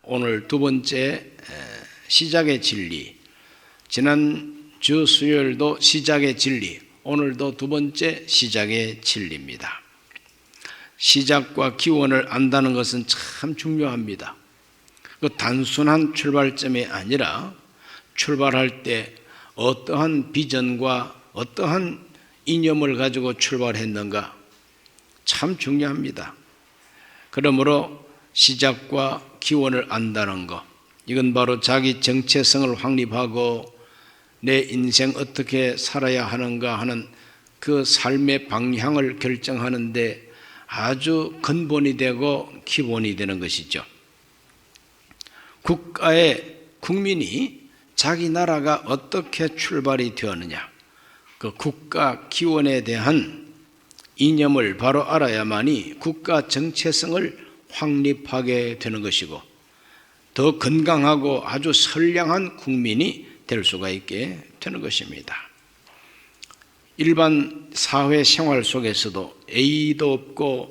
오늘 두 번째 시작의 진리, 지난주 수요일도 시작의 진리, 오늘도 두 번째 시작의 진리입니다. 시작과 기원을 안다는 것은 참 중요합니다. 그 단순한 출발점이 아니라 출발할 때 어떠한 비전과 어떠한 이념을 가지고 출발했는가 참 중요합니다. 그러므로 시작과 기원을 안다는 것, 이건 바로 자기 정체성을 확립하고 내 인생 어떻게 살아야 하는가 하는 그 삶의 방향을 결정하는데 아주 근본이 되고 기본이 되는 것이죠. 국민이 자기 나라가 어떻게 출발이 되었느냐, 그 국가 기원에 대한 이념을 바로 알아야만이 국가 정체성을 확립하게 되는 것이고 더 건강하고 아주 선량한 국민이 될 수가 있게 되는 것입니다. 일반 사회 생활 속에서도 예의도 없고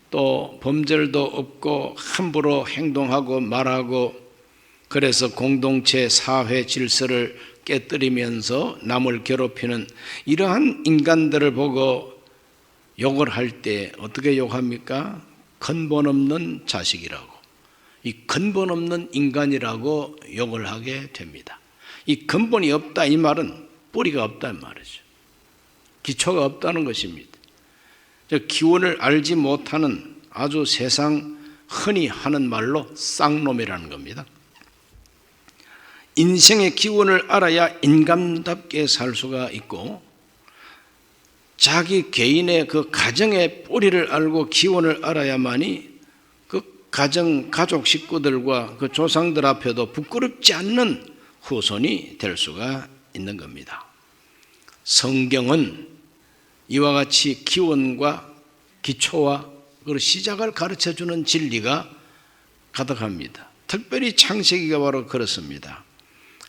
또 범절도 없고 함부로 행동하고 말하고 그래서 공동체 사회 질서를 깨뜨리면서 남을 괴롭히는 이러한 인간들을 보고 욕을 할 때 어떻게 욕합니까? 근본 없는 자식이라고, 이 근본 없는 인간이라고 욕을 하게 됩니다. 이 근본이 없다 이 말은 뿌리가 없다는 말이죠. 기초가 없다는 것입니다. 기원을 알지 못하는 아주 세상 흔히 하는 말로 쌍놈이라는 겁니다. 인생의 기원을 알아야 인간답게 살 수가 있고 자기 개인의 그 가정의 뿌리를 알고 기원을 알아야만이 그 가족 식구들과 그 조상들 앞에도 부끄럽지 않는 후손이 될 수가 있는 겁니다. 성경은 이와 같이 기원과 기초와 그 시작을 가르쳐주는 진리가 가득합니다. 특별히 창세기가 바로 그렇습니다.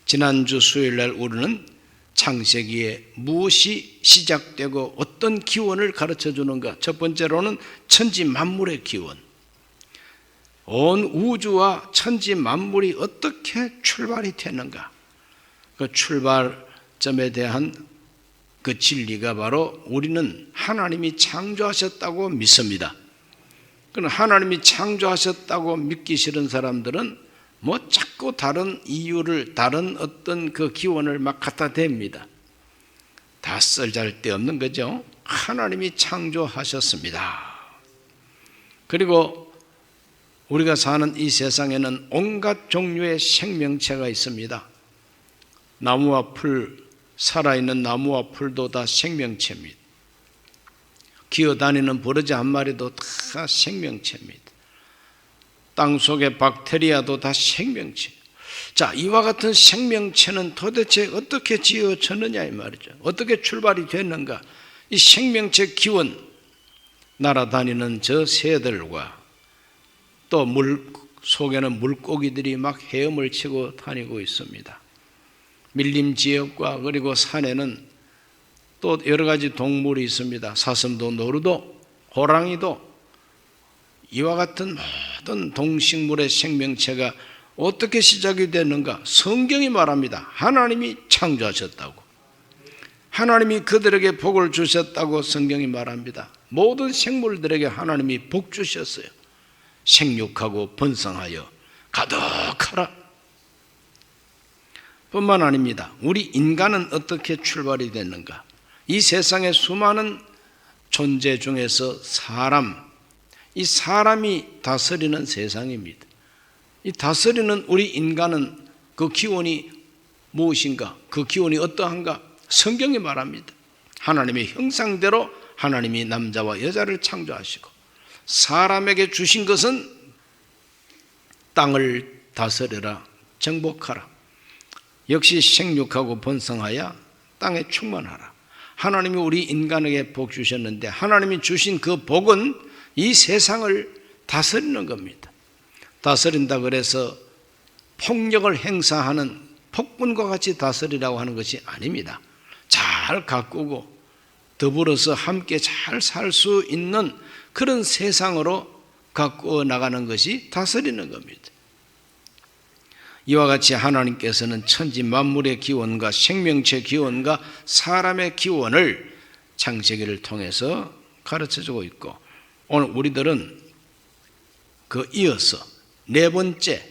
지난주 수요일날 우리는 창세기에 무엇이 시작되고 어떤 기원을 가르쳐주는가, 첫 번째로는 천지 만물의 기원, 온 우주와 천지 만물이 어떻게 출발이 되는가, 그 출발점에 대한 그 진리가 바로 우리는 하나님이 창조하셨다고 믿습니다. 그럼 하나님이 창조하셨다고 믿기 싫은 사람들은 자꾸 다른 이유를, 다른 어떤 그 기원을 막 갖다 댑니다. 다 쓸데없는 거죠. 하나님이 창조하셨습니다. 그리고 우리가 사는 이 세상에는 온갖 종류의 생명체가 있습니다. 나무와 풀, 살아있는 나무와 풀도 다 생명체입니다. 기어다니는 버러지 한 마리도 다 생명체입니다. 땅속의 박테리아도 다 생명체. 자, 이와 같은 생명체는 도대체 어떻게 지어졌느냐 이 말이죠. 어떻게 출발이 됐는가. 이 생명체 기원, 날아다니는 저 새들과 또 물 속에는 물고기들이 막 헤엄을 치고 다니고 있습니다. 밀림 지역과 그리고 산에는 또 여러 가지 동물이 있습니다. 사슴도 노루도 호랑이도. 이와 같은 모든 동식물의 생명체가 어떻게 시작이 됐는가? 성경이 말합니다. 하나님이 창조하셨다고, 하나님이 그들에게 복을 주셨다고 성경이 말합니다. 모든 생물들에게 하나님이 복 주셨어요. 생육하고 번성하여 가득하라. 뿐만 아닙니다. 우리 인간은 어떻게 출발이 됐는가? 이 세상의 수많은 존재 중에서 이 사람이 다스리는 세상입니다. 이 다스리는 우리 인간은 그 기원이 무엇인가? 그 기원이 어떠한가? 성경이 말합니다. 하나님의 형상대로 하나님이 남자와 여자를 창조하시고 사람에게 주신 것은 땅을 다스려라, 정복하라. 역시 생육하고 번성하여 땅에 충만하라. 하나님이 우리 인간에게 복 주셨는데 하나님이 주신 그 복은 이 세상을 다스리는 겁니다. 다스린다 그래서 폭력을 행사하는 폭군과 같이 다스리라고 하는 것이 아닙니다. 잘 가꾸고 더불어서 함께 잘 살 수 있는 그런 세상으로 가꾸어 나가는 것이 다스리는 겁니다. 이와 같이 하나님께서는 천지 만물의 기원과 생명체 기원과 사람의 기원을 창세기를 통해서 가르쳐주고 있고, 오늘 우리들은 그 이어서 네 번째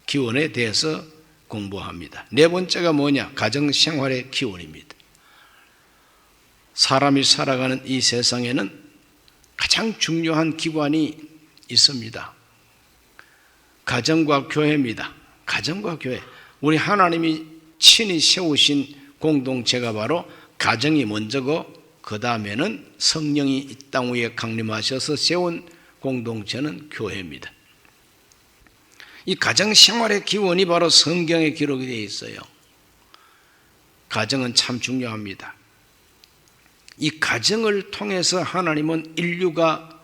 기원에 대해서 공부합니다. 네 번째가 뭐냐? 가정생활의 기원입니다. 사람이 살아가는 이 세상에는 가장 중요한 기관이 있습니다. 가정과 교회입니다. 가정과 교회. 우리 하나님이 친히 세우신 공동체가 바로 가정이 먼저고, 그 다음에는 성령이 이 땅 위에 강림하셔서 세운 공동체는 교회입니다. 이 가정생활의 기원이 바로 성경에 기록이 되어 있어요. 가정은 참 중요합니다. 이 가정을 통해서 하나님은 인류가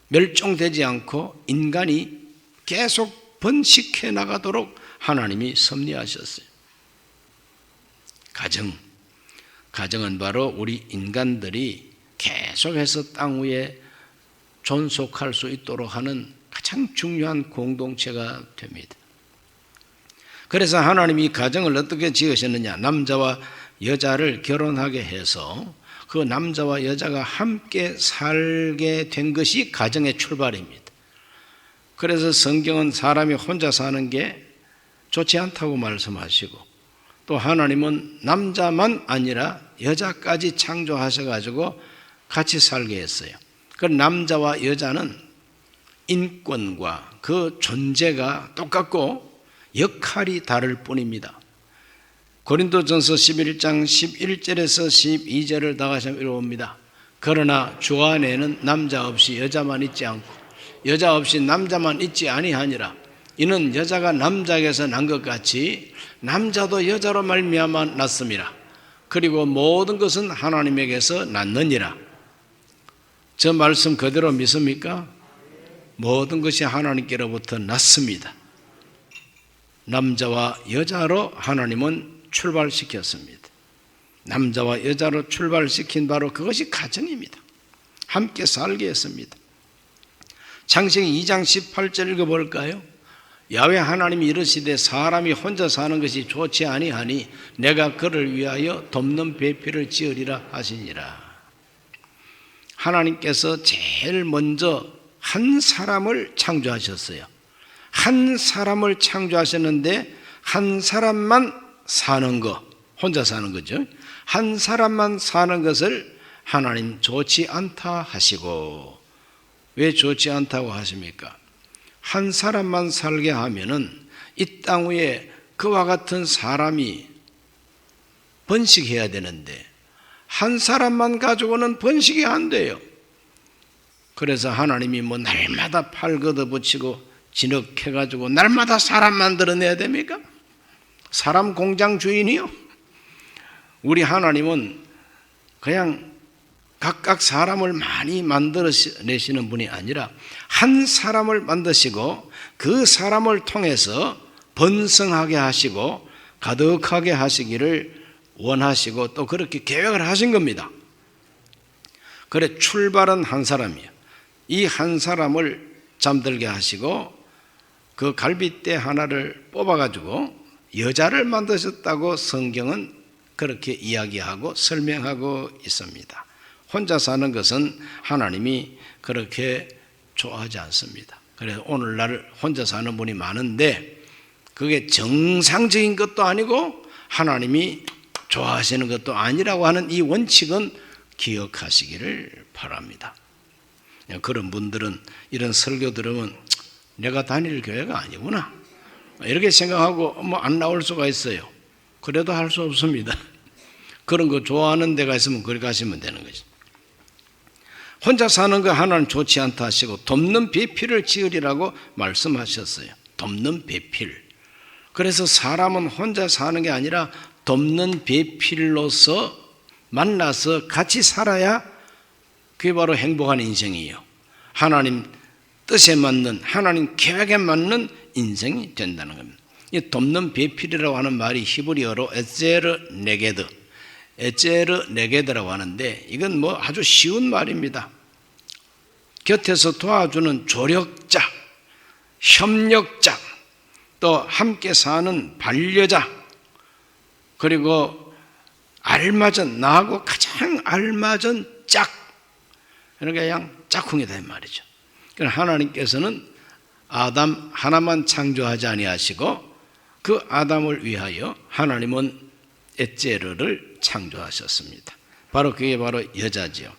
멸종되지 않고 인간이 계속 번식해 나가도록 하나님이 섭리하셨어요. 가정은 바로 우리 인간들이 계속해서 땅 위에 존속할 수 있도록 하는 가장 중요한 공동체가 됩니다. 그래서 하나님이 가정을 어떻게 지으셨느냐? 남자와 여자를 결혼하게 해서 그 남자와 여자가 함께 살게 된 것이 가정의 출발입니다. 그래서 성경은 사람이 혼자 사는 게 좋지 않다고 말씀하시고, 또 하나님은 남자만 아니라 여자까지 창조하셔가지고 같이 살게 했어요. 그 남자와 여자는 인권과 그 존재가 똑같고 역할이 다를 뿐입니다. 고린도전서 11장 11절에서 12절을 다 같이 읽어봅니다. 그러나 주 안에는 남자 없이 여자만 있지 않고 여자 없이 남자만 있지 아니하니라. 이는 여자가 남자에게서 난 것 같이 남자도 여자로 말미암아 났음이라. 그리고 모든 것은 하나님에게서 났느니라. 저 말씀 그대로 믿습니까? 모든 것이 하나님께로부터 났습니다. 남자와 여자로 하나님은 출발시켰습니다. 남자와 여자로 출발시킨 바로 그것이 가정입니다. 함께 살게 했습니다. 창세기 2장 18절 읽어볼까요? 야훼 하나님이 이르시되 사람이 혼자 사는 것이 좋지 아니하니 내가 그를 위하여 돕는 배필을 지으리라 하시니라. 하나님께서 제일 먼저 한 사람을 창조하셨어요. 한 사람을 창조하셨는데 한 사람만 사는 거, 혼자 사는 거죠. 한 사람만 사는 것을 하나님 좋지 않다 하시고, 왜 좋지 않다고 하십니까? 한 사람만 살게 하면은 이 땅 위에 그와 같은 사람이 번식해야 되는데 한 사람만 가지고는 번식이 안 돼요. 그래서 하나님이 뭐 날마다 팔 걷어붙이고 진흙해가지고 날마다 사람 만들어내야 됩니까? 사람 공장 주인이요? 우리 하나님은 그냥 각각 사람을 많이 만들어내시는 분이 아니라 한 사람을 만드시고 그 사람을 통해서 번성하게 하시고 가득하게 하시기를 원하시고 또 그렇게 계획을 하신 겁니다. 그래 출발은 한 사람이에요. 이 한 사람을 잠들게 하시고 그 갈빗대 하나를 뽑아가지고 여자를 만드셨다고 성경은 그렇게 이야기하고 설명하고 있습니다. 혼자 사는 것은 하나님이 그렇게 좋아하지 않습니다. 그래서 오늘날 혼자 사는 분이 많은데 그게 정상적인 것도 아니고 하나님이 좋아하시는 것도 아니라고 하는 이 원칙은 기억하시기를 바랍니다. 그런 분들은 이런 설교 들으면 내가 다닐 교회가 아니구나 이렇게 생각하고 뭐 안 나올 수가 있어요. 그래도 할 수 없습니다. 그런 거 좋아하는 데가 있으면 거기 가시면 되는 거죠. 혼자 사는 거 하나는 좋지 않다 하시고 돕는 배필을 지으리라고 말씀하셨어요. 돕는 배필. 그래서 사람은 혼자 사는 게 아니라 돕는 배필로서 만나서 같이 살아야 그게 바로 행복한 인생이에요. 하나님 뜻에 맞는 하나님 계획에 맞는 인생이 된다는 겁니다. 이 돕는 배필이라고 하는 말이 히브리어로 에제르 네게드라고 하는데 이건 뭐 아주 쉬운 말입니다. 곁에서 도와주는 조력자, 협력자, 또 함께 사는 반려자, 그리고 알맞은, 나하고 가장 알맞은 짝, 그러니까 그냥 짝꿍이다 이 말이죠. 그러니까 하나님께서는 아담 하나만 창조하지 아니하시고 그 아담을 위하여 하나님은 엣제르를 창조하셨습니다. 바로 그게 바로 여자지요.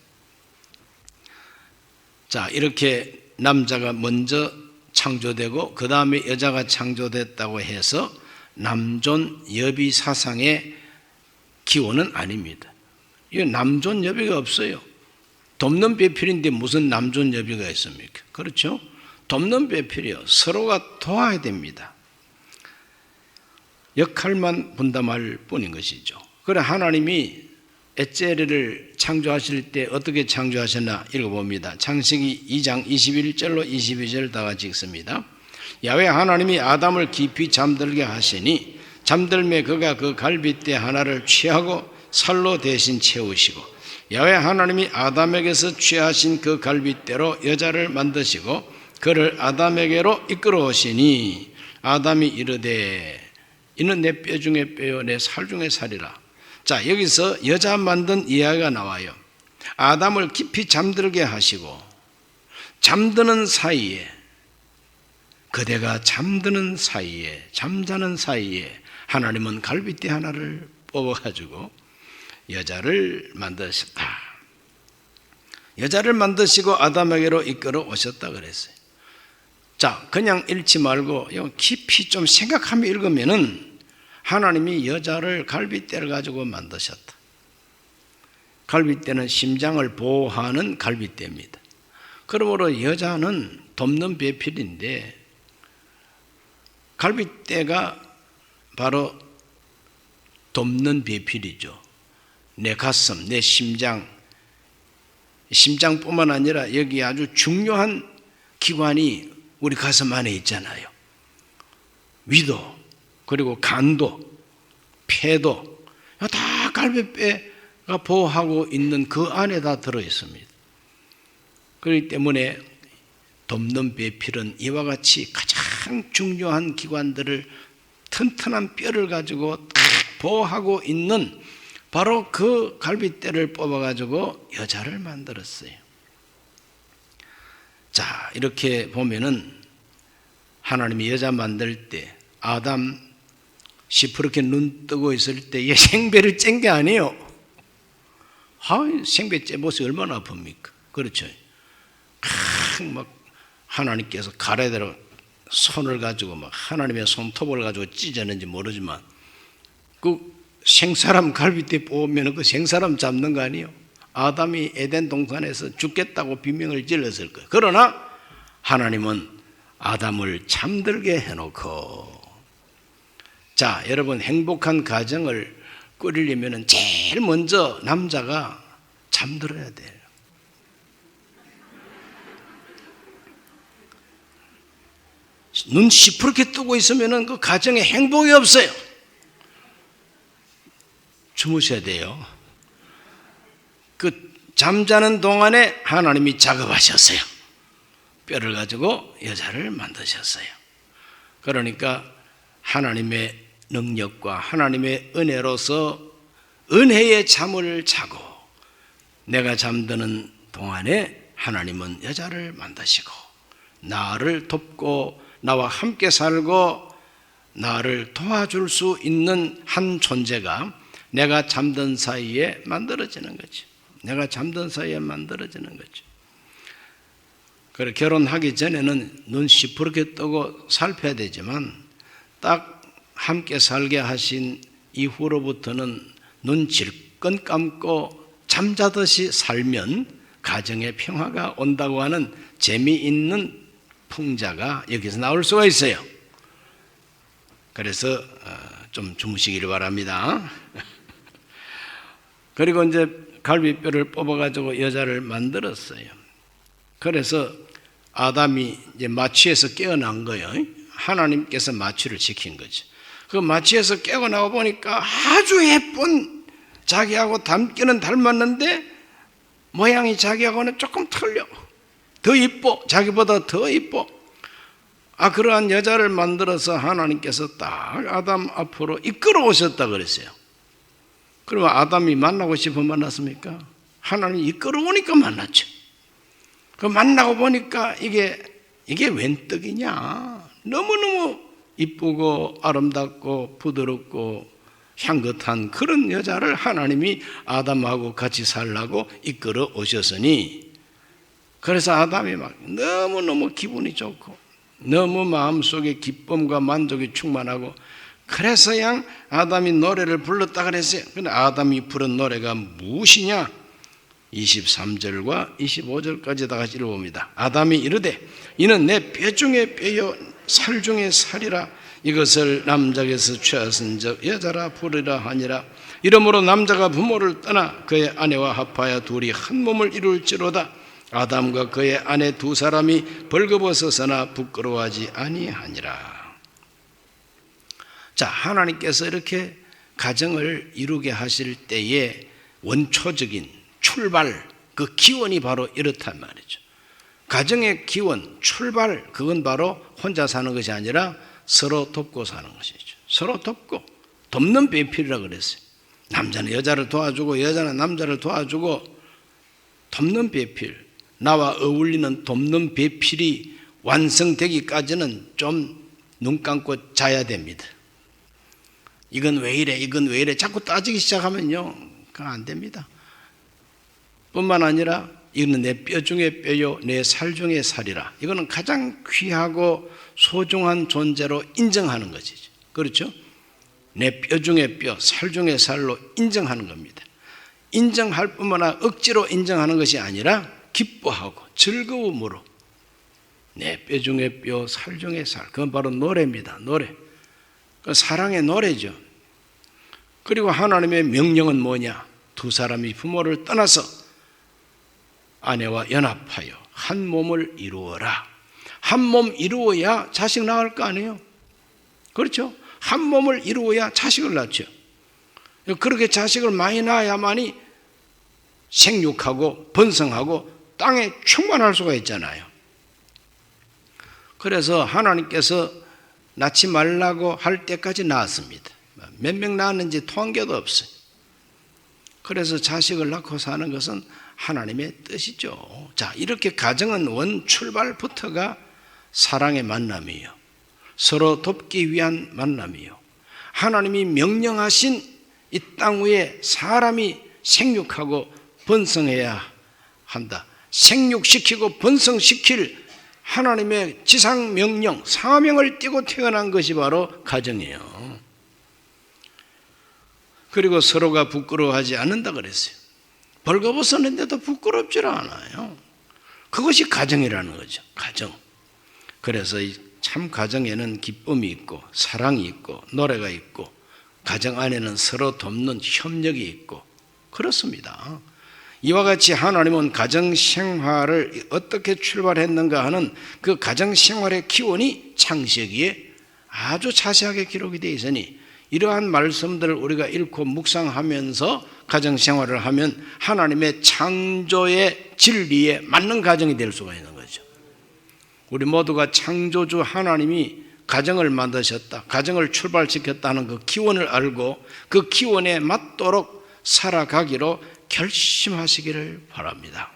자, 이렇게 남자가 먼저 창조되고 그 다음에 여자가 창조됐다고 해서 남존 여비 사상의 기원은 아닙니다. 이거 남존 여비가 없어요. 돕는 배필인데 무슨 남존 여비가 있습니까? 그렇죠? 돕는 배필이요. 서로가 도와야 됩니다. 역할만 분담할 뿐인 것이죠. 그래 하나님이 엣제르를 창조하실 때 어떻게 창조하셨나 읽어봅니다. 창세기 2장 21절로 22절 다 같이 읽습니다. 야훼 하나님이 아담을 깊이 잠들게 하시니 잠들매 그가 그 갈빗대 하나를 취하고 살로 대신 채우시고 야훼 하나님이 아담에게서 취하신 그 갈빗대로 여자를 만드시고 그를 아담에게로 이끌어오시니 아담이 이르되 이는 내 뼈 중에 뼈요 내 살 중에 살이라. 자, 여기서 여자 만든 이야기가 나와요. 아담을 깊이 잠들게 하시고 잠드는 사이에, 그대가 잠드는 사이에, 잠자는 사이에 하나님은 갈빗대 하나를 뽑아가지고 여자를 만드셨다. 여자를 만드시고 아담에게로 이끌어 오셨다 그랬어요. 자, 그냥 읽지 말고 깊이 좀 생각하며 읽으면은 하나님이 여자를 갈빗대를 가지고 만드셨다. 갈빗대는 심장을 보호하는 갈빗대입니다. 그러므로 여자는 돕는 배필인데 갈빗대가 바로 돕는 배필이죠. 내 가슴, 내 심장, 심장뿐만 아니라 여기 아주 중요한 기관이 우리 가슴 안에 있잖아요. 위도, 그리고 간도, 폐도 다 갈빗대가 보호하고 있는 그 안에 다 들어있습니다. 그렇기 때문에 돕는 배필은 이와 같이 가장 중요한 기관들을 튼튼한 뼈를 가지고 다 보호하고 있는 바로 그 갈빗대를 뽑아가지고 여자를 만들었어요. 자, 이렇게 보면은 하나님이 여자 만들 때 아담 시퍼렇게 눈 뜨고 있을 때 얘 생배를 짠 게 아니에요. 생배 째보세요. 얼마나 아픕니까? 그렇죠. 막 하나님께서 가래대로 손을 가지고 막 하나님의 손톱을 가지고 찢었는지 모르지만 그 생사람 갈빗대 뽑으면 그 생사람 잡는 거 아니에요? 아담이 에덴 동산에서 죽겠다고 비명을 질렀을 거예요. 그러나 하나님은 아담을 잠들게 해놓고, 자, 여러분 행복한 가정을 꾸리려면 제일 먼저 남자가 잠들어야 돼요. 눈 시퍼렇게 뜨고 있으면 그 가정에 행복이 없어요. 주무셔야 돼요. 그 잠자는 동안에 하나님이 작업하셨어요. 뼈를 가지고 여자를 만드셨어요. 그러니까 하나님의 능력과 하나님의 은혜로서 은혜의 잠을 자고 내가 잠드는 동안에 하나님은 여자를 만드시고 나를 돕고 나와 함께 살고 나를 도와줄 수 있는 한 존재가 내가 잠든 사이에 만들어지는 거죠. 내가 잠든 사이에 만들어지는 거죠. 그래 결혼하기 전에는 눈 시퍼렇게 뜨고 살펴야 되지만 딱 함께 살게 하신 이후로부터는 눈 질끈 감고 잠자듯이 살면 가정의 평화가 온다고 하는 재미있는 풍자가 여기서 나올 수가 있어요. 그래서 좀 주무시기를 바랍니다. 그리고 이제 갈빗뼈를 뽑아가지고 여자를 만들었어요. 그래서 아담이 이제 마취에서 깨어난 거예요. 하나님께서 마취를 지킨 거죠. 그 마취에서 깨어나와 보니까 아주 예쁜 자기하고 닮기는 닮았는데 모양이 자기하고는 조금 틀려. 더 이뻐. 자기보다 더 이뻐. 그러한 여자를 만들어서 하나님께서 딱 아담 앞으로 이끌어 오셨다 그랬어요. 그러면 아담이 만나고 싶어 만났습니까? 하나님이 이끌어 오니까 만났죠. 그 만나고 보니까 이게 웬 떡이냐? 너무너무 이쁘고 아름답고 부드럽고 향긋한 그런 여자를 하나님이 아담하고 같이 살라고 이끌어 오셨으니, 그래서 아담이 막 너무너무 기분이 좋고 너무 마음속에 기쁨과 만족이 충만하고, 그래서 그냥 아담이 노래를 불렀다 그랬어요. 근데 아담이 부른 노래가 무엇이냐? 23절과 25절까지 다 같이 읽어봅니다. 아담이 이르되 이는 내 뼈 중에 뼈요 살 중에 살이라. 이것을 남자에게서 취하신즉 여자라 부르라 하니라. 이러므로 남자가 부모를 떠나 그의 아내와 합하여 둘이 한 몸을 이룰지로다. 아담과 그의 아내 두 사람이 벌거벗어서나 부끄러워하지 아니하니라. 자, 하나님께서 이렇게 가정을 이루게 하실 때에 원초적인 출발, 그 기원이 바로 이렇단 말이죠. 가정의 기원, 출발, 그건 바로 혼자 사는 것이 아니라 서로 돕고 사는 것이죠. 서로 돕고, 돕는 배필이라 그랬어요. 남자는 여자를 도와주고 여자는 남자를 도와주고, 돕는 배필, 나와 어울리는 돕는 배필이 완성되기까지는 좀 눈 감고 자야 됩니다. 이건 왜 이래, 이건 왜 이래 자꾸 따지기 시작하면요, 그건 안 됩니다. 뿐만 아니라 이거는 내 뼈 중에 뼈요 내 살 중에 살이라. 이거는 가장 귀하고 소중한 존재로 인정하는 것이죠. 그렇죠? 내 뼈 중에 뼈, 살 중에 살로 인정하는 겁니다. 인정할 뿐만 아니라 억지로 인정하는 것이 아니라 기뻐하고 즐거움으로 내 뼈 중에 뼈, 살 중에 살. 그건 바로 노래입니다. 노래. 그건 사랑의 노래죠. 그리고 하나님의 명령은 뭐냐? 두 사람이 부모를 떠나서 아내와 연합하여 한 몸을 이루어라. 한 몸 이루어야 자식 낳을 거 아니에요? 그렇죠? 한 몸을 이루어야 자식을 낳죠. 그렇게 자식을 많이 낳아야만이 생육하고 번성하고 땅에 충만할 수가 있잖아요. 그래서 하나님께서 낳지 말라고 할 때까지 낳았습니다. 몇 명 낳았는지 통계도 없어요. 그래서 자식을 낳고 사는 것은 하나님의 뜻이죠. 자, 이렇게 가정은 원 출발부터가 사랑의 만남이에요. 서로 돕기 위한 만남이에요. 하나님이 명령하신 이 땅 위에 사람이 생육하고 번성해야 한다. 생육시키고 번성시킬 하나님의 지상 명령, 사명을 띠고 태어난 것이 바로 가정이에요. 그리고 서로가 부끄러워하지 않는다 그랬어요. 벌거벗었는데도 부끄럽지 않아요. 그것이 가정이라는 거죠. 가정. 그래서 참 가정에는 기쁨이 있고 사랑이 있고 노래가 있고 가정 안에는 서로 돕는 협력이 있고 그렇습니다. 이와 같이 하나님은 가정생활을 어떻게 출발했는가 하는 그 가정생활의 기원이 창세기에 아주 자세하게 기록이 되어 있으니 이러한 말씀들을 우리가 읽고 묵상하면서 가정생활을 하면 하나님의 창조의 진리에 맞는 가정이 될 수가 있는 거죠. 우리 모두가 창조주 하나님이 가정을 만드셨다, 가정을 출발시켰다는 그 기원을 알고 그 기원에 맞도록 살아가기로 결심하시기를 바랍니다.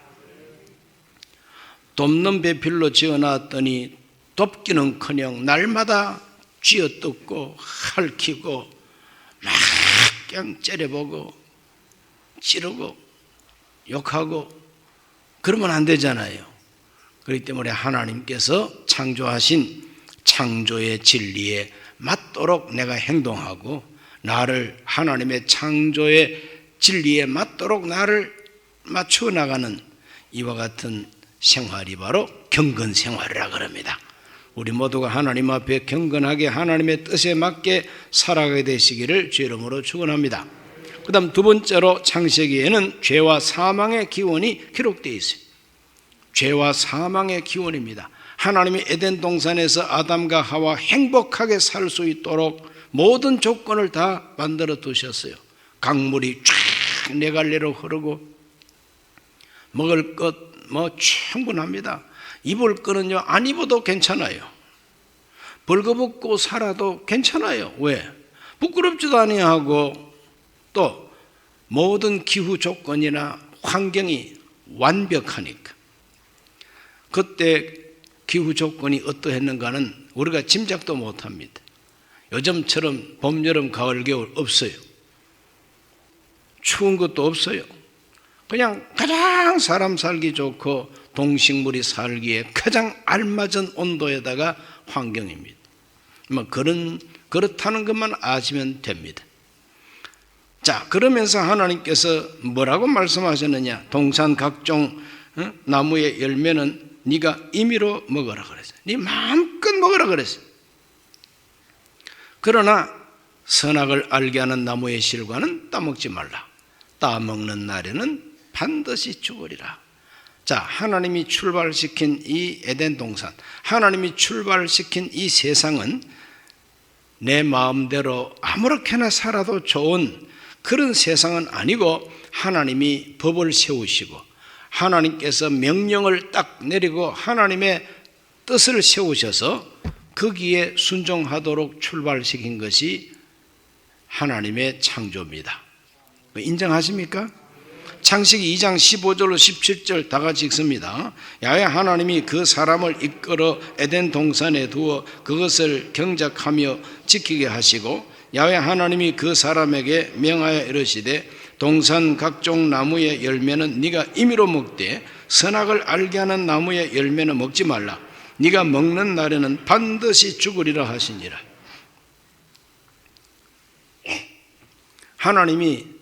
돕는 배필로 지어놨더니 돕기는커녕 날마다 쥐어뜯고 핥히고 막 그냥 째려보고 찌르고 욕하고 그러면 안 되잖아요. 그렇기 때문에 하나님께서 창조하신 창조의 진리에 맞도록 내가 행동하고 나를 하나님의 창조의 진리에 맞도록 나를 맞추어 나가는 이와 같은 생활이 바로 경건생활이라 그럽니다. 우리 모두가 하나님 앞에 경건하게 하나님의 뜻에 맞게 살아가게 되시기를 주 이름으로 축원합니다. 그 다음 두 번째로 창세기에는 죄와 사망의 기원이 기록되어 있어요. 죄와 사망의 기원입니다. 하나님이 에덴 동산에서 아담과 하와 행복하게 살 수 있도록 모든 조건을 다 만들어 두셨어요. 강물이 쫙 네 갈래로 흐르고 먹을 것 뭐 충분합니다. 입을 거는요 안 입어도 괜찮아요. 벌거벗고 살아도 괜찮아요. 왜? 부끄럽지도 아니하고 또 모든 기후 조건이나 환경이 완벽하니까. 그때 기후 조건이 어떠했는가는 우리가 짐작도 못합니다. 요즘처럼 봄, 여름, 가을, 겨울 없어요. 추운 것도 없어요. 그냥 가장 사람 살기 좋고 동식물이 살기에 가장 알맞은 온도에다가 환경입니다. 그렇다는 것만 아시면 됩니다. 자, 그러면서 하나님께서 뭐라고 말씀하셨느냐? 동산 각종 나무의 열매는 네가 임의로 먹으라 그랬어요. 네 마음껏 먹으라 그랬어요. 그러나 선악을 알게 하는 나무의 실과는 따먹지 말라. 따먹는 날에는 반드시 죽으리라. 자, 하나님이 출발시킨 이 에덴 동산, 하나님이 출발시킨 이 세상은 내 마음대로 아무렇게나 살아도 좋은 그런 세상은 아니고, 하나님이 법을 세우시고 하나님께서 명령을 딱 내리고 하나님의 뜻을 세우셔서 거기에 순종하도록 출발시킨 것이 하나님의 창조입니다. 인정하십니까? 창세기 2장 15절로 17절 다 같이 읽습니다. 야훼 하나님이 그 사람을 이끌어 에덴 동산에 두어 그것을 경작하며 지키게 하시고, 야훼 하나님이 그 사람에게 명하여 이르시되 동산 각종 나무의 열매는 네가 임의로 먹되 선악을 알게 하는 나무의 열매는 먹지 말라. 네가 먹는 날에는 반드시 죽으리라 하시니라. 하나님이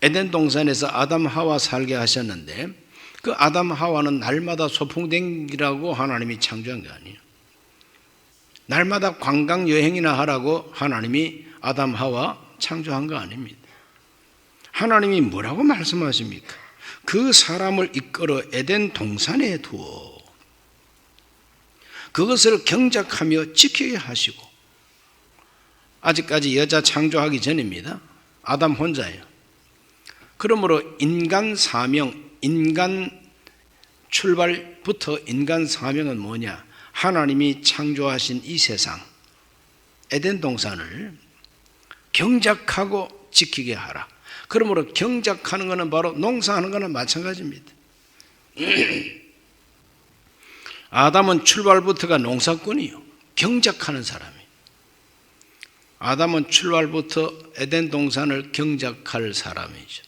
에덴 동산에서 아담 하와 살게 하셨는데, 그 아담 하와는 날마다 소풍댕기라고 하나님이 창조한 게 아니에요. 날마다 관광 여행이나 하라고 하나님이 아담 하와 창조한 거 아닙니다. 하나님이 뭐라고 말씀하십니까? 그 사람을 이끌어 에덴 동산에 두어 그것을 경작하며 지키게 하시고, 아직까지 여자 창조하기 전입니다. 아담 혼자예요. 그러므로 인간 사명, 인간 출발부터 인간 사명은 뭐냐? 하나님이 창조하신 이 세상, 에덴 동산을 경작하고 지키게 하라. 그러므로 경작하는 것은 바로 농사하는 것은 마찬가지입니다. 아담은 출발부터가 농사꾼이요, 경작하는 사람이에요. 아담은 출발부터 에덴 동산을 경작할 사람이죠.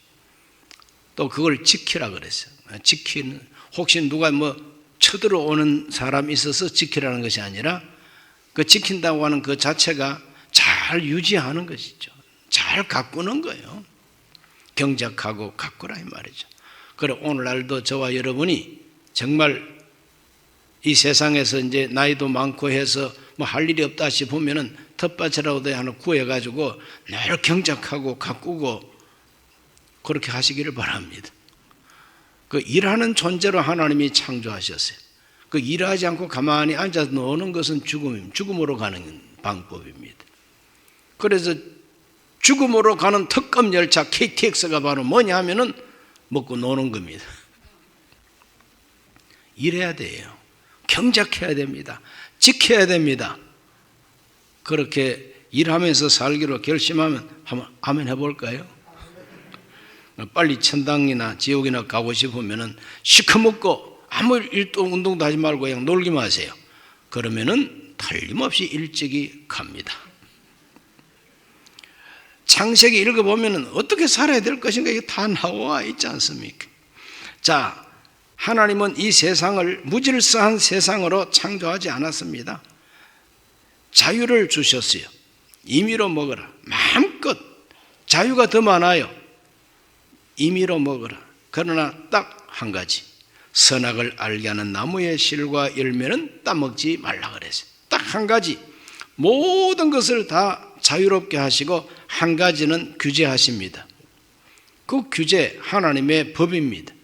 또 그걸 지키라 그랬어요. 지키는, 혹시 누가 쳐들어오는 사람이 있어서 지키라는 것이 아니라, 그 지킨다고 하는 그 자체가 잘 유지하는 것이죠. 잘 가꾸는 거예요. 경작하고 가꾸라 이 말이죠. 그래, 오늘날도 저와 여러분이 정말 이 세상에서 이제 나이도 많고 해서 할 일이 없다 싶으면은 텃밭이라도 하나 구해가지고 늘 경작하고 가꾸고 그렇게 하시기를 바랍니다. 그 일하는 존재로 하나님이 창조하셨어요. 그 일하지 않고 가만히 앉아서 노는 것은 죽음으로 가는 방법입니다. 그래서 죽음으로 가는 특급 열차 KTX가 바로 뭐냐 하면은 먹고 노는 겁니다. 일해야 돼요. 경작해야 됩니다. 지켜야 됩니다. 그렇게 일하면서 살기로 결심하면 한번 아멘 해볼까요? 빨리 천당이나 지옥이나 가고 싶으면은 시커멓고 아무 일도 운동도 하지 말고 그냥 놀기만 하세요. 그러면은 틀림없이 일찍이 갑니다. 창세기 읽어보면은 어떻게 살아야 될 것인가 이게 다 나와 있지 않습니까? 자, 하나님은 이 세상을 무질서한 세상으로 창조하지 않았습니다. 자유를 주셨어요. 임의로 먹어라. 마음껏 자유가 더 많아요. 임의로 먹어라. 그러나 딱 한 가지, 선악을 알게 하는 나무의 실과 열매는 따먹지 말라 그랬어요. 딱 한 가지, 모든 것을 다 자유롭게 하시고 한 가지는 규제하십니다. 그 규제, 하나님의 법입니다.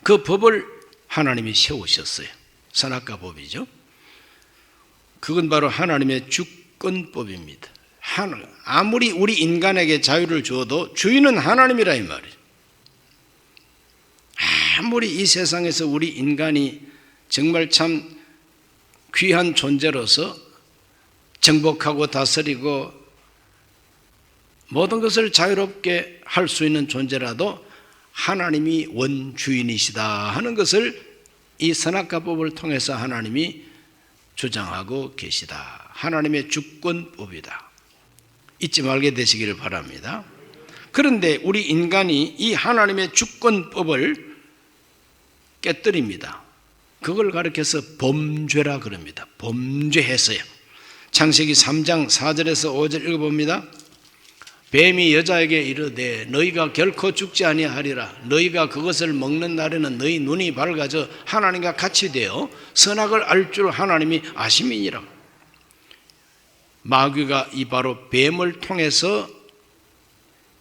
그 법을 하나님이 세우셨어요. 선악과 법이죠. 그건 바로 하나님의 주권법입니다. 아무리 우리 인간에게 자유를 주어도 주인은 하나님이라 이 말이에요. 아무리 이 세상에서 우리 인간이 정말 참 귀한 존재로서 정복하고 다스리고 모든 것을 자유롭게 할 수 있는 존재라도 하나님이 원주인이시다 하는 것을 이 선악과법을 통해서 하나님이 주장하고 계시다. 하나님의 주권법이다. 잊지 말게 되시기를 바랍니다. 그런데 우리 인간이 이 하나님의 주권법을 깨뜨립니다. 그걸 가리켜서 범죄라 그럽니다. 범죄해서요. 창세기 3장 4절에서 5절 읽어봅니다. 뱀이 여자에게 이르되 너희가 결코 죽지 아니하리라. 너희가 그것을 먹는 날에는 너희 눈이 밝아져 하나님과 같이 되어 선악을 알 줄 하나님이 아심이니라. 마귀가 이 바로 뱀을 통해서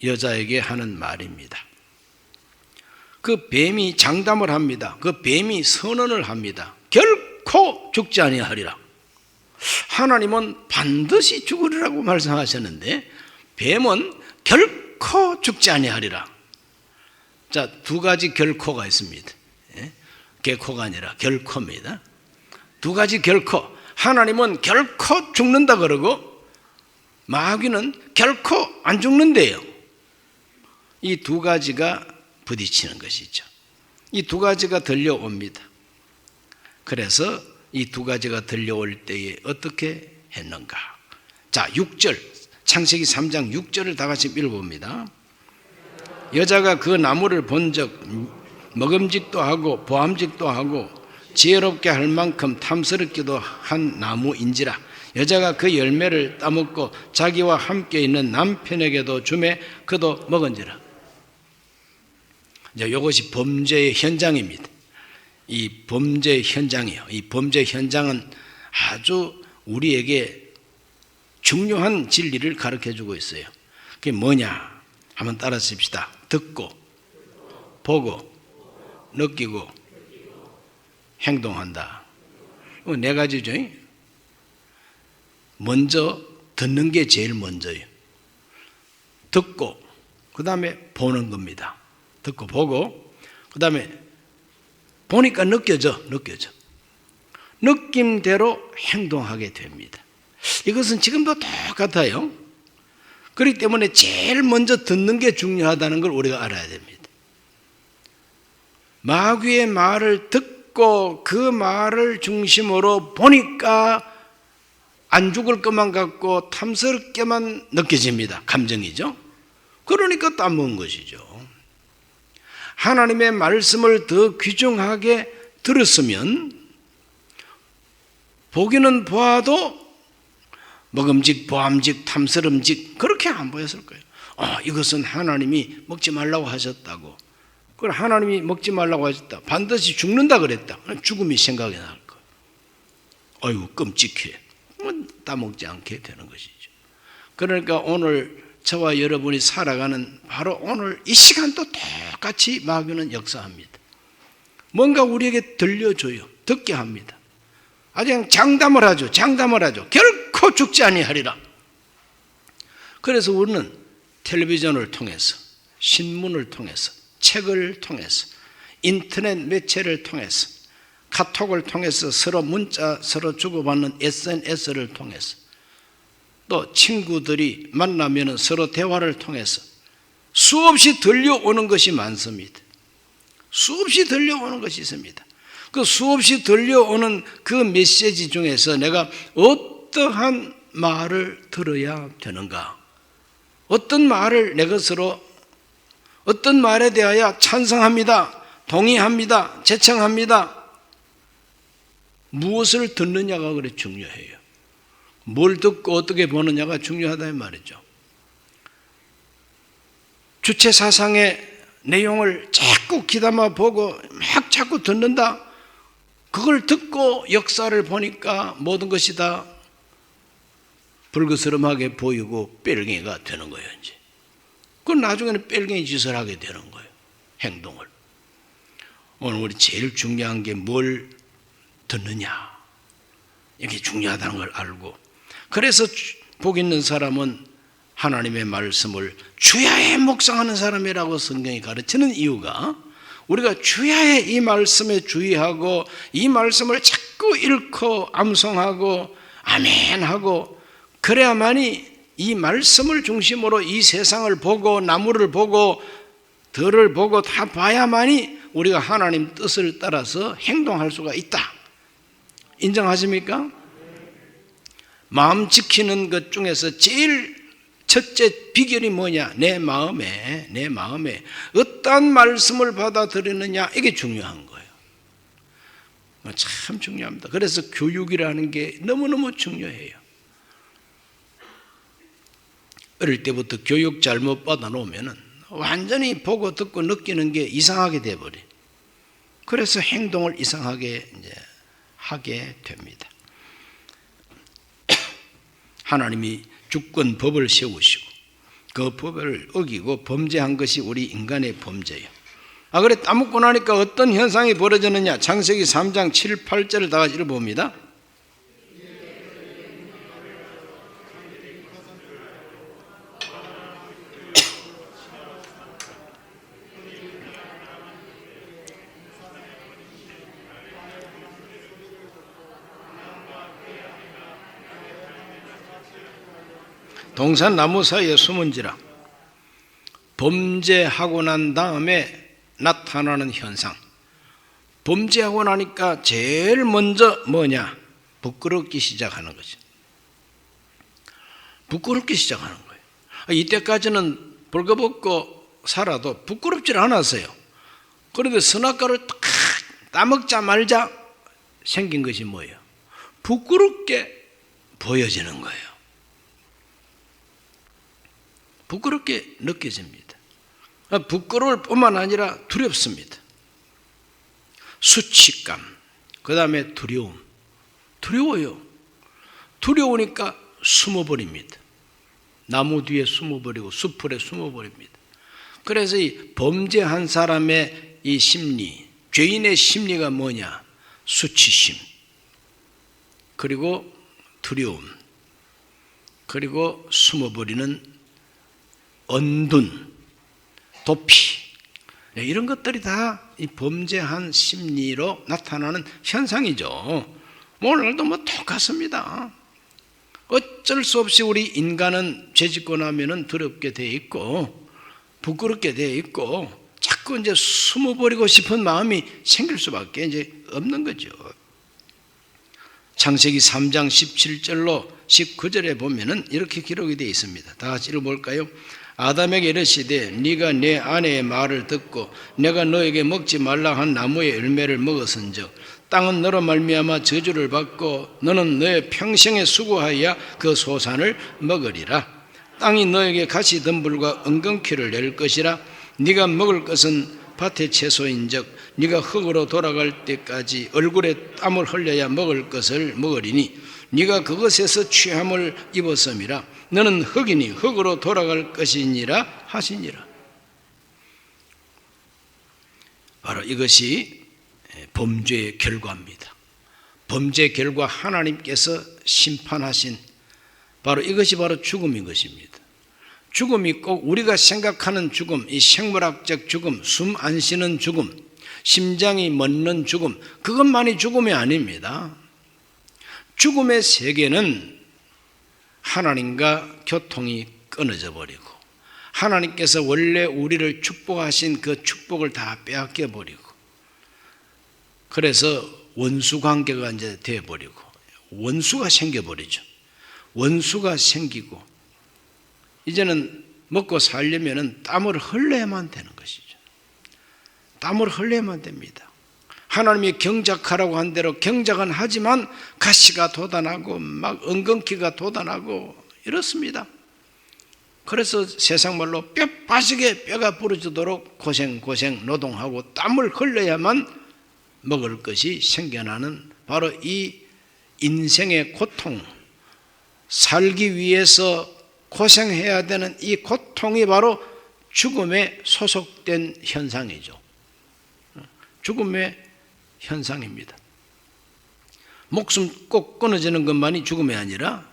여자에게 하는 말입니다. 그 뱀이 장담을 합니다. 그 뱀이 선언을 합니다. 결코 죽지 아니하리라. 하나님은 반드시 죽으리라고 말씀하셨는데 뱀은 결코 죽지 아니하리라. 자, 두 가지 결코가 있습니다. 개코가 아니라 결코입니다. 두 가지 결코. 하나님은 결코 죽는다 그러고 마귀는 결코 안 죽는데요. 이 두 가지가 부딪히는 것이죠. 이 두 가지가 들려옵니다. 그래서 이 두 가지가 들려올 때에 어떻게 했는가? 자, 6절, 창세기 3장 6절을 다 같이 읽어봅니다. 여자가 그 나무를 본즉 먹음직도 하고 보암직도 하고 지혜롭게 할 만큼 탐스럽기도 한 나무인지라. 여자가 그 열매를 따먹고 자기와 함께 있는 남편에게도 주매 그도 먹은지라. 이것이 범죄의 현장입니다. 이 범죄의 현장이요. 이 범죄 현장은 아주 우리에게 중요한 진리를 가르쳐주고 있어요. 그게 뭐냐? 한번 따라 씁시다. 듣고, 보고, 느끼고, 행동한다. 네 가지죠. 먼저 듣는 게 제일 먼저예요. 듣고, 그 다음에 보는 겁니다. 듣고 보고, 그 다음에 보니까 느껴져. 느낌대로 행동하게 됩니다. 이것은 지금도 똑같아요. 그렇기 때문에 제일 먼저 듣는 게 중요하다는 걸 우리가 알아야 됩니다. 마귀의 말을 듣고 그 말을 중심으로 보니까 안 죽을 것만 같고 탐스럽게만 느껴집니다. 감정이죠. 그러니까 따먹은 것이죠. 하나님의 말씀을 더 귀중하게 들었으면 보기는 보아도 먹음직, 보암직, 탐스름직 그렇게 안 보였을 거예요. 이것은 하나님이 먹지 말라고 하셨다고. 그걸 하나님이 먹지 말라고 하셨다. 반드시 죽는다 그랬다. 죽음이 생각이 날 거예요. 아이고 끔찍해. 따먹지 않게 되는 것이죠. 그러니까 오늘 저와 여러분이 살아가는 바로 오늘 이 시간도 똑같이 마귀는 역사합니다. 뭔가 우리에게 들려줘요. 듣게 합니다. 아주 그냥 장담을 하죠. 결코 죽지 아니하리라. 그래서 우리는 텔레비전을 통해서, 신문을 통해서, 책을 통해서, 인터넷 매체를 통해서, 카톡을 통해서 서로 문자 서로 주고받는 SNS를 통해서, 또 친구들이 만나면 서로 대화를 통해서 수없이 들려오는 것이 많습니다. 수없이 들려오는 것이 있습니다. 그 수없이 들려오는 그 메시지 중에서 내가 어떠한 말을 들어야 되는가? 어떤 말을 내 것으로, 어떤 말에 대하여 찬성합니다, 동의합니다, 제청합니다. 무엇을 듣느냐가 그래 중요해요. 뭘 듣고 어떻게 보느냐가 중요하다 이 말이죠. 주체 사상의 내용을 자꾸 귀담아 보고 막 자꾸 듣는다. 그걸 듣고 역사를 보니까 모든 것이 다 불그스름하게 보이고 뺄갱이가 되는 거예요. 이제 그건 나중에는 뺄갱이 짓을 하게 되는 거예요. 행동을. 오늘 우리 제일 중요한 게 뭘 듣느냐, 이게 중요하다는 걸 알고, 그래서 복 있는 사람은 하나님의 말씀을 주야에 묵상하는 사람이라고 성경이 가르치는 이유가, 우리가 주야에 이 말씀에 주의하고 이 말씀을 자꾸 읽고 암송하고 아멘하고 그래야만이 이 말씀을 중심으로 이 세상을 보고 나무를 보고 들을 보고 다 봐야만이 우리가 하나님 뜻을 따라서 행동할 수가 있다. 인정하십니까? 마음 지키는 것 중에서 제일 첫째 비결이 뭐냐? 내 마음에 어떠한 말씀을 받아들이느냐, 이게 중요한 거예요. 참 중요합니다. 그래서 교육이라는 게 너무너무 중요해요. 어릴 때부터 교육 잘못 받아놓으면 완전히 보고 듣고 느끼는 게 이상하게 돼버려. 그래서 행동을 이상하게 이제 하게 됩니다. 하나님이 주권 법을 세우시고 그 법을 어기고 범죄한 것이 우리 인간의 범죄예요. 그래 따먹고 나니까 어떤 현상이 벌어졌느냐? 창세기 3장 7, 8절을 다 같이 읽어봅니다. 동산 나무 사이에 숨은지라. 범죄하고 난 다음에 나타나는 현상. 범죄하고 나니까 제일 먼저 뭐냐? 부끄럽기 시작하는 거죠. 부끄럽기 시작하는 거예요. 이때까지는 벌거벗고 살아도 부끄럽지 않았어요. 그런데 선악과를 딱 따먹자 말자 생긴 것이 뭐예요? 부끄럽게 보여지는 거예요. 부끄럽게 느껴집니다. 부끄러울 뿐만 아니라 두렵습니다. 수치감, 그 다음에 두려움. 두려워요. 두려우니까 숨어버립니다. 나무 뒤에 숨어버리고 수풀에 숨어버립니다. 그래서 이 범죄한 사람의 이 심리, 죄인의 심리가 뭐냐? 수치심, 그리고 두려움, 그리고 숨어버리는 언둔, 도피, 이런 것들이 다 이 범죄한 심리로 나타나는 현상이죠. 오늘도 뭐 똑같습니다. 어쩔 수 없이 우리 인간은 죄짓고 나면은 두렵게 돼 있고 부끄럽게 돼 있고 자꾸 이제 숨어버리고 싶은 마음이 생길 수밖에 이제 없는 거죠. 창세기 3장 17절로 19절에 보면은 이렇게 기록이 되어 있습니다. 다 같이 읽어볼까요? 아담에게 이르시되 네가 내 아내의 말을 듣고 내가 너에게 먹지 말라 한 나무의 열매를 먹었은즉 땅은 너로 말미암아 저주를 받고 너는 너의 평생에 수고하여 그 소산을 먹으리라. 땅이 너에게 가시 덤불과 엉겅퀴를 낼 것이라. 네가 먹을 것은 밭의 채소인즉 네가 흙으로 돌아갈 때까지 얼굴에 땀을 흘려야 먹을 것을 먹으리니 네가 그것에서 취함을 입었음이라. 너는 흙이니 흙으로 돌아갈 것이니라 하시니라. 바로 이것이 범죄의 결과입니다. 범죄 결과 하나님께서 심판하신 바로 이것이 바로 죽음인 것입니다. 죽음이 꼭 우리가 생각하는 죽음, 이 생물학적 죽음, 숨 안 쉬는 죽음, 심장이 멎는 죽음, 그것만이 죽음이 아닙니다. 죽음의 세계는 하나님과 교통이 끊어져 버리고 하나님께서 원래 우리를 축복하신 그 축복을 다 빼앗겨 버리고 그래서 원수 관계가 이제 되어 버리고 원수가 생겨 버리죠. 원수가 생기고 이제는 먹고 살려면은 땀을 흘려야만 되는 것이죠. 땀을 흘려야만 됩니다. 하나님이 경작하라고 한 대로 경작은 하지만 가시가 돋아나고 막 엉겅퀴가 돋아나고 이렇습니다. 그래서 세상 말로 뼈 빠지게 뼈가 부러지도록 고생 노동하고 땀을 흘려야만 먹을 것이 생겨나는 바로 이 인생의 고통, 살기 위해서 고생해야 되는 이 고통이 바로 죽음에 소속된 현상이죠. 죽음의 현상입니다. 목숨 꼭 끊어지는 것만이 죽음이 아니라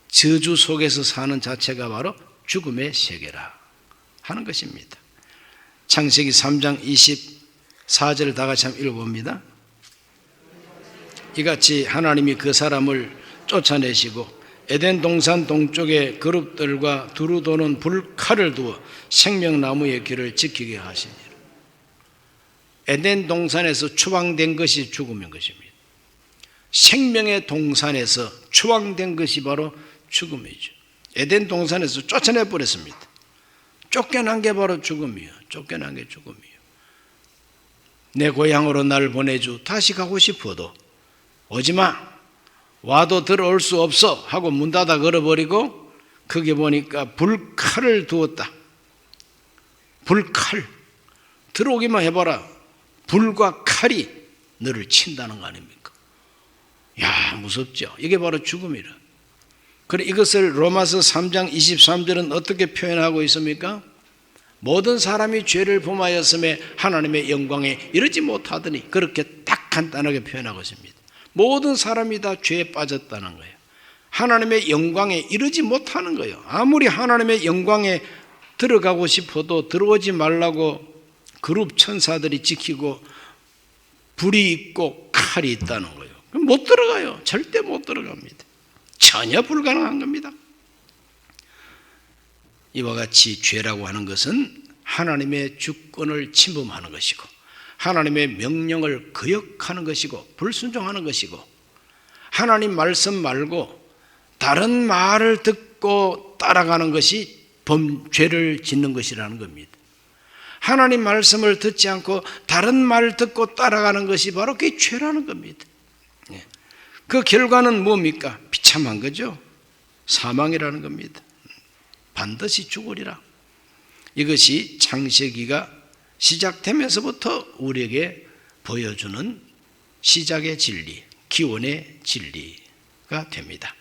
저주 속에서 사는 자체가 바로 죽음의 세계라 하는 것입니다. 창세기 3장 24절 다 같이 한번 읽어봅니다. 이같이 하나님이 그 사람을 쫓아내시고 에덴 동산 동쪽에 그룹들과 두루 도는 불칼을 두어 생명나무의 길을 지키게 하시니라. 에덴 동산에서 추방된 것이 죽음인 것입니다. 생명의 동산에서 추방된 것이 바로 죽음이죠. 에덴 동산에서 쫓아내 버렸습니다. 쫓겨난 게 바로 죽음이에요. 쫓겨난 게 죽음이에요. 내 고향으로 날 보내주. 다시 가고 싶어도 오지마. 와도 들어올 수 없어 하고 문 닫아 걸어버리고 거기 보니까 불칼을 두었다. 불칼. 들어오기만 해봐라. 불과 칼이 너를 친다는 거 아닙니까? 야, 무섭죠. 이게 바로 죽음이라. 그래, 이것을 로마서 3장 23절은 어떻게 표현하고 있습니까? 모든 사람이 죄를 범하였음에 하나님의 영광에 이르지 못하더니, 그렇게 딱 간단하게 표현하고 있습니다. 모든 사람이 다 죄에 빠졌다는 거예요. 하나님의 영광에 이르지 못하는 거예요. 아무리 하나님의 영광에 들어가고 싶어도 들어오지 말라고 그룹 천사들이 지키고 불이 있고 칼이 있다는 거예요. 그럼 못 들어가요. 절대 못 들어갑니다. 전혀 불가능한 겁니다. 이와 같이 죄라고 하는 것은 하나님의 주권을 침범하는 것이고 하나님의 명령을 거역하는 것이고 불순종하는 것이고 하나님 말씀 말고 다른 말을 듣고 따라가는 것이 죄를 짓는 것이라는 겁니다. 하나님 말씀을 듣지 않고 다른 말을 듣고 따라가는 것이 바로 그게 죄라는 겁니다. 그 결과는 뭡니까? 비참한 거죠. 사망이라는 겁니다. 반드시 죽으리라. 이것이 창세기가 시작되면서부터 우리에게 보여주는 시작의 진리, 기원의 진리가 됩니다.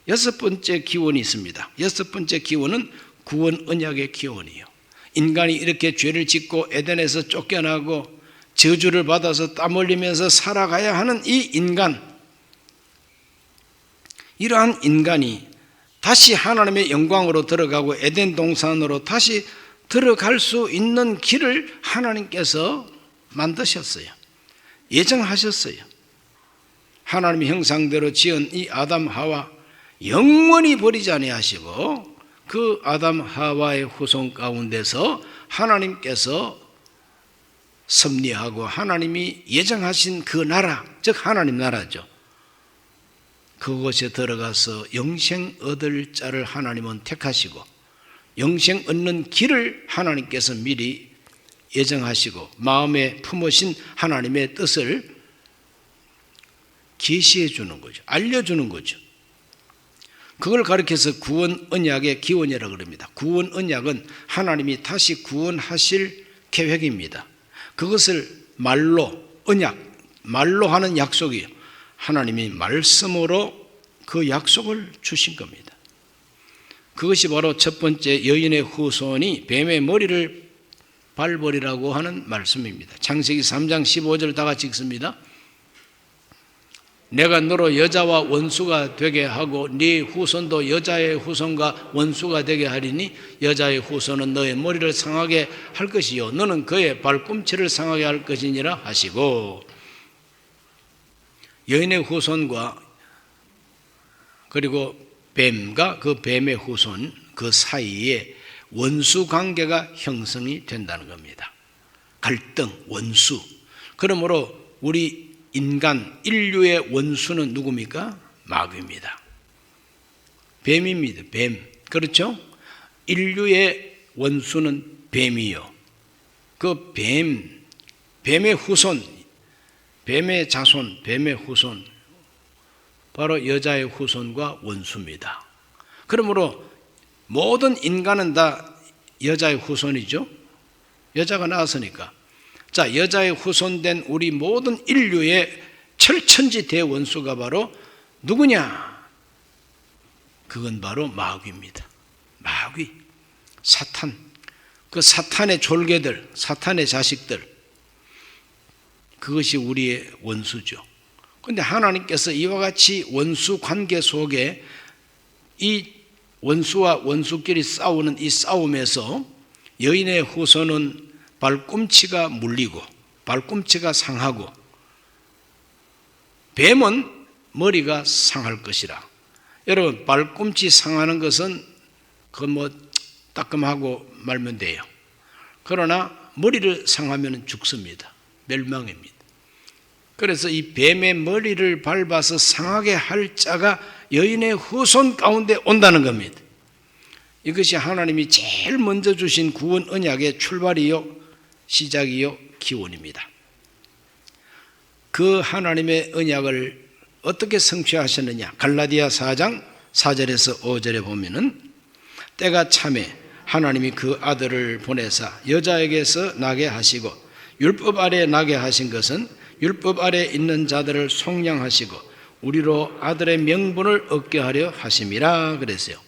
여섯 번째 기원이 있습니다. 여섯 번째 기원은 구원 언약의 기원이에요. 인간이 이렇게 죄를 짓고 에덴에서 쫓겨나고 저주를 받아서 땀 흘리면서 살아가야 하는 이 인간, 이러한 인간이 다시 하나님의 영광으로 들어가고 에덴 동산으로 다시 들어갈 수 있는 길을 하나님께서 만드셨어요. 예정하셨어요. 하나님의 형상대로 지은 이 아담 하와 영원히 버리지 아니하시고 그 아담 하와의 후손 가운데서 하나님께서 섭리하고 하나님이 예정하신 그 나라, 즉 하나님 나라죠. 그곳에 들어가서 영생 얻을 자를 하나님은 택하시고 영생 얻는 길을 하나님께서 미리 예정하시고 마음에 품으신 하나님의 뜻을 계시해 주는 거죠. 알려주는 거죠. 그걸 가리켜서 구원 언약의 기원이라고 그럽니다. 구원 언약은 하나님이 다시 구원하실 계획입니다. 그것을 말로, 언약, 말로 하는 약속이에요. 하나님이 말씀으로 그 약속을 주신 겁니다. 그것이 바로 첫 번째 여인의 후손이 뱀의 머리를 밟으리라고 하는 말씀입니다. 창세기 3장 15절 다 같이 읽습니다. 내가 너로 여자와 원수가 되게 하고 네 후손도 여자의 후손과 원수가 되게 하리니 여자의 후손은 너의 머리를 상하게 할 것이요 너는 그의 발꿈치를 상하게 할 것이니라 하시고, 여인의 후손과 그리고 뱀과 그 뱀의 후손 그 사이에 원수 관계가 형성이 된다는 겁니다. 갈등, 원수. 그러므로 우리 인간, 인류의 원수는 누굽니까? 마귀입니다. 뱀입니다. 뱀. 그렇죠? 인류의 원수는 뱀이요. 그 뱀의 후손, 뱀의 자손, 뱀의 후손, 바로 여자의 후손과 원수입니다. 그러므로 모든 인간은 다 여자의 후손이죠. 여자가 나왔으니까. 자, 여자의 후손된 우리 모든 인류의 철천지 대원수가 바로 누구냐? 그건 바로 마귀입니다. 마귀, 사탄. 그 사탄의 졸개들, 사탄의 자식들, 그것이 우리의 원수죠. 그런데 하나님께서 이와 같이 원수 관계 속에 이 원수와 원수끼리 싸우는 이 싸움에서 여인의 후손은 발꿈치가 물리고 발꿈치가 상하고 뱀은 머리가 상할 것이라. 여러분, 발꿈치 상하는 것은 따끔하고 말면 돼요. 그러나 머리를 상하면 죽습니다. 멸망입니다. 그래서 이 뱀의 머리를 밟아서 상하게 할 자가 여인의 후손 가운데 온다는 겁니다. 이것이 하나님이 제일 먼저 주신 구원 언약의 출발이요, 시작이요, 기원입니다. 그 하나님의 언약을 어떻게 성취하셨느냐? 갈라디아 4장 4절에서 5절에 보면은 때가 참에 하나님이 그 아들을 보내사 여자에게서 나게 하시고 율법 아래 나게 하신 것은 율법 아래 있는 자들을 속량하시고 우리로 아들의 명분을 얻게 하려 하심이라 그랬어요.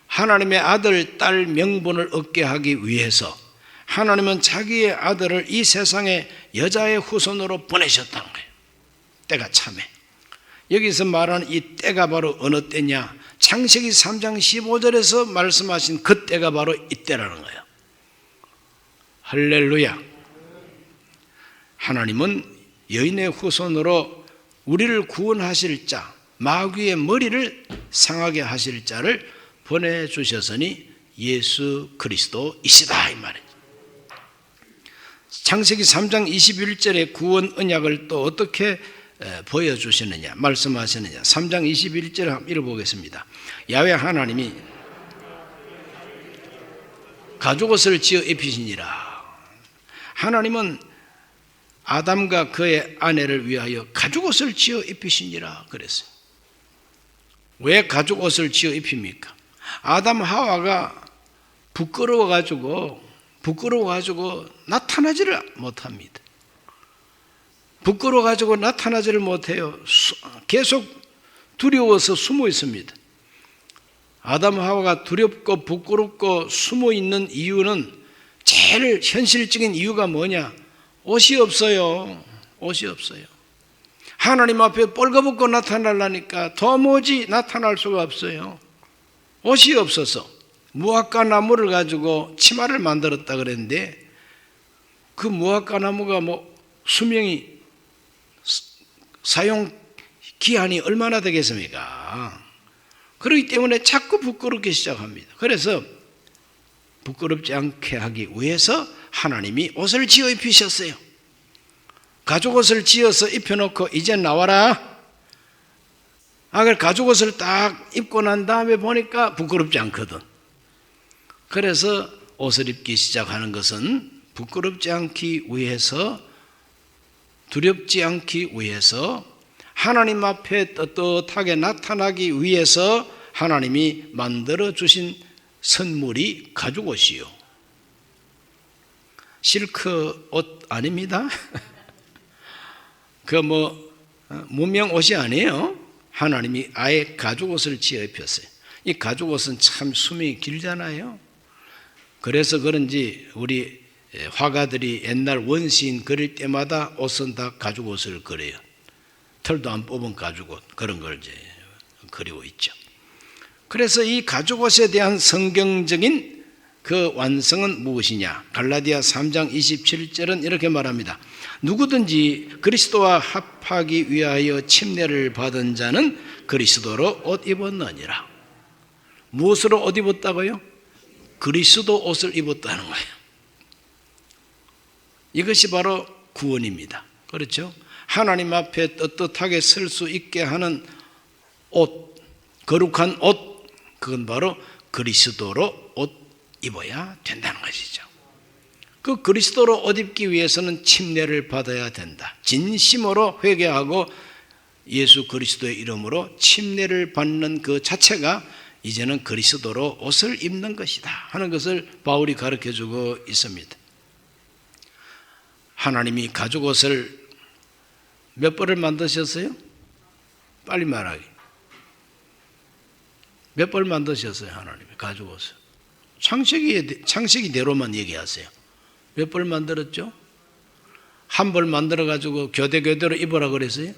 하나님의 아들, 딸 명분을 얻게 하기 위해서 하나님은 자기의 아들을 이 세상에 여자의 후손으로 보내셨다는 거예요. 때가 참에. 여기서 말하는 이 때가 바로 어느 때냐? 창세기 3장 15절에서 말씀하신 그 때가 바로 이때라는 거예요. 할렐루야. 하나님은 여인의 후손으로 우리를 구원하실 자, 마귀의 머리를 상하게 하실 자를 보내주셨으니 예수 그리스도이시다 이 말이죠. 창세기 3장 21절의 구원 언약을 또 어떻게 보여주시느냐, 말씀하시느냐. 3장 21절 한번 읽어보겠습니다. 야훼 하나님이 가죽옷을 지어 입히시니라. 하나님은 아담과 그의 아내를 위하여 가죽옷을 지어 입히시니라 그랬어요. 왜 가죽옷을 지어 입힙니까? 아담 하와가 부끄러워가지고 나타나지를 못합니다. 부끄러워가지고 나타나지를 못해요. 계속 두려워서 숨어 있습니다. 아담 하와가 두렵고 부끄럽고 숨어 있는 이유는 제일 현실적인 이유가 뭐냐? 옷이 없어요. 옷이 없어요. 하나님 앞에 뻘거벗고 나타나려니까 도무지 나타날 수가 없어요. 옷이 없어서 무화과 나무를 가지고 치마를 만들었다 그랬는데 그 무화과 나무가 수명이 사용 기한이 얼마나 되겠습니까? 그렇기 때문에 자꾸 부끄럽게 시작합니다. 그래서 부끄럽지 않게 하기 위해서 하나님이 옷을 지어 입히셨어요. 가죽옷을 지어서 입혀놓고 이제 나와라. 가죽옷을 딱 입고 난 다음에 보니까 부끄럽지 않거든. 그래서 옷을 입기 시작하는 것은 부끄럽지 않기 위해서, 두렵지 않기 위해서, 하나님 앞에 떳떳하게 나타나기 위해서 하나님이 만들어 주신 선물이 가죽옷이요. 실크 옷 아닙니다. 무명 옷이 아니에요. 하나님이 아예 가죽옷을 지어 입혔어요. 이 가죽옷은 참 수명이 길잖아요. 그래서 그런지 우리 화가들이 옛날 원시인 그릴 때마다 옷은 다 가죽옷을 그려요. 털도 안 뽑은 가죽옷, 그런 걸 이제 그리고 있죠. 그래서 이 가죽옷에 대한 성경적인 그 완성은 무엇이냐? 갈라디아 3장 27절은 이렇게 말합니다. 누구든지 그리스도와 합하기 위하여 침례를 받은 자는 그리스도로 옷 입었느니라. 무엇으로 옷 입었다고요? 그리스도 옷을 입었다는 거예요. 이것이 바로 구원입니다. 그렇죠? 하나님 앞에 떳떳하게 설 수 있게 하는 옷, 거룩한 옷, 그건 바로 그리스도로 옷 입어야 된다는 것이죠. 그 그리스도로 옷 입기 위해서는 침례를 받아야 된다. 진심으로 회개하고 예수 그리스도의 이름으로 침례를 받는 그 자체가 이제는 그리스도로 옷을 입는 것이다 하는 것을 바울이 가르쳐주고 있습니다. 하나님이 가죽옷을 몇 벌을 만드셨어요? 빨리 말하기. 몇 벌 만드셨어요? 하나님이 가죽옷을. 창세기대로만 얘기하세요. 몇 벌 만들었죠? 한 벌 만들어가지고 교대로 입으라 그랬어요?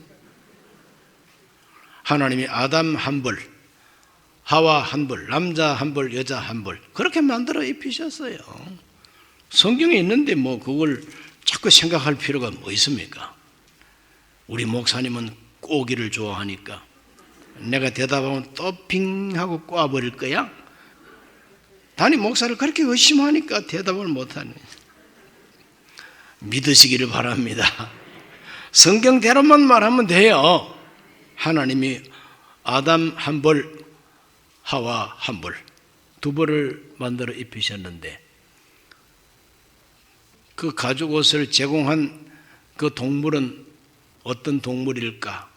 하나님이 아담 한 벌, 하와 한 벌, 남자 한 벌, 여자 한 벌, 그렇게 만들어 입히셨어요. 성경에 있는데 뭐 그걸 자꾸 생각할 필요가 뭐 있습니까? 우리 목사님은 꼬기를 좋아하니까 내가 대답하면 또 빙 하고 꼬아버릴 거야? 담임 목사를 그렇게 의심하니까 대답을 못하네. 믿으시기를 바랍니다. 성경대로만 말하면 돼요. 하나님이 아담 한 벌, 하와 한 벌, 두 벌을 만들어 입히셨는데 그 가죽 옷을 제공한 그 동물은 어떤 동물일까?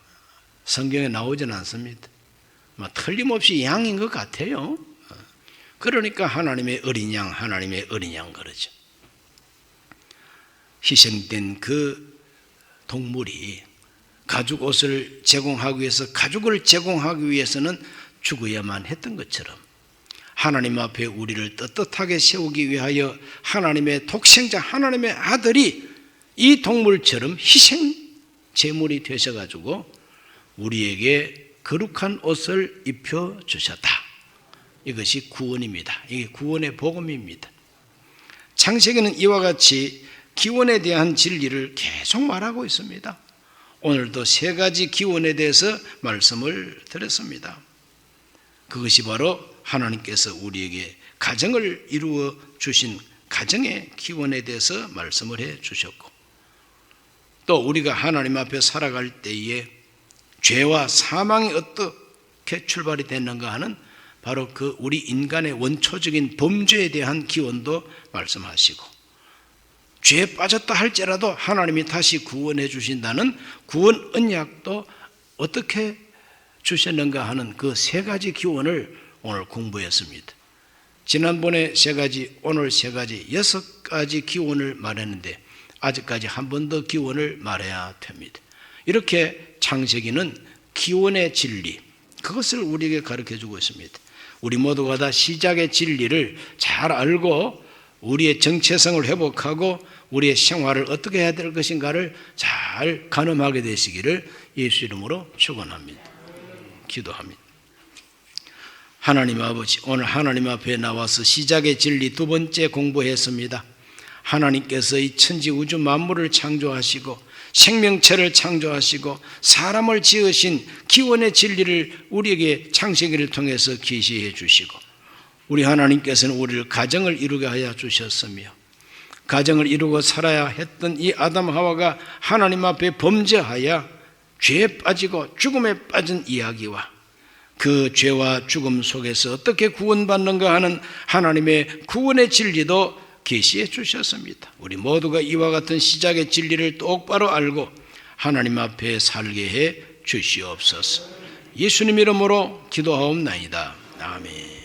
성경에 나오지는 않습니다. 틀림없이 양인 것 같아요. 그러니까 하나님의 어린 양, 하나님의 어린 양 그러죠. 희생된 그 동물이 가죽 옷을 제공하기 위해서, 가죽을 제공하기 위해서는 죽어야만 했던 것처럼 하나님 앞에 우리를 떳떳하게 세우기 위하여 하나님의 독생자, 하나님의 아들이 이 동물처럼 희생 제물이 되셔가지고 우리에게 거룩한 옷을 입혀주셨다. 이것이 구원입니다. 이게 구원의 복음입니다. 창세기는 이와 같이 기원에 대한 진리를 계속 말하고 있습니다. 오늘도 세 가지 기원에 대해서 말씀을 드렸습니다. 그것이 바로 하나님께서 우리에게 가정을 이루어 주신 가정의 기원에 대해서 말씀을 해 주셨고, 또 우리가 하나님 앞에 살아갈 때에 죄와 사망이 어떻게 출발이 됐는가 하는 바로 그 우리 인간의 원초적인 범죄에 대한 기원도 말씀하시고, 죄에 빠졌다 할지라도 하나님이 다시 구원해 주신다는 구원 언약도 어떻게 주셨는가 하는 그 세 가지 기원을 오늘 공부했습니다. 지난번에 세 가지, 오늘 세 가지, 6가지 기원을 말했는데 아직까지 한 번 더 기원을 말해야 됩니다. 이렇게 창세기는 기원의 진리, 그것을 우리에게 가르쳐 주고 있습니다. 우리 모두가 다 시작의 진리를 잘 알고 우리의 정체성을 회복하고 우리의 생활을 어떻게 해야 될 것인가를 잘 가늠하게 되시기를 예수 이름으로 축원합니다. 기도합니다. 하나님 아버지, 오늘 하나님 앞에 나와서 시작의 진리 두 번째 공부했습니다. 하나님께서 이 천지 우주 만물을 창조하시고 생명체를 창조하시고 사람을 지으신 기원의 진리를 우리에게 창세기를 통해서 계시해 주시고, 우리 하나님께서는 우리를 가정을 이루게 하여 주셨으며 가정을 이루고 살아야 했던 이 아담 하와가 하나님 앞에 범죄하여 죄에 빠지고 죽음에 빠진 이야기와 그 죄와 죽음 속에서 어떻게 구원받는가 하는 하나님의 구원의 진리도 계시해 주셨습니다. 우리 모두가 이와 같은 시작의 진리를 똑바로 알고 하나님 앞에 살게 해 주시옵소서. 예수님 이름으로 기도하옵나이다. 아멘.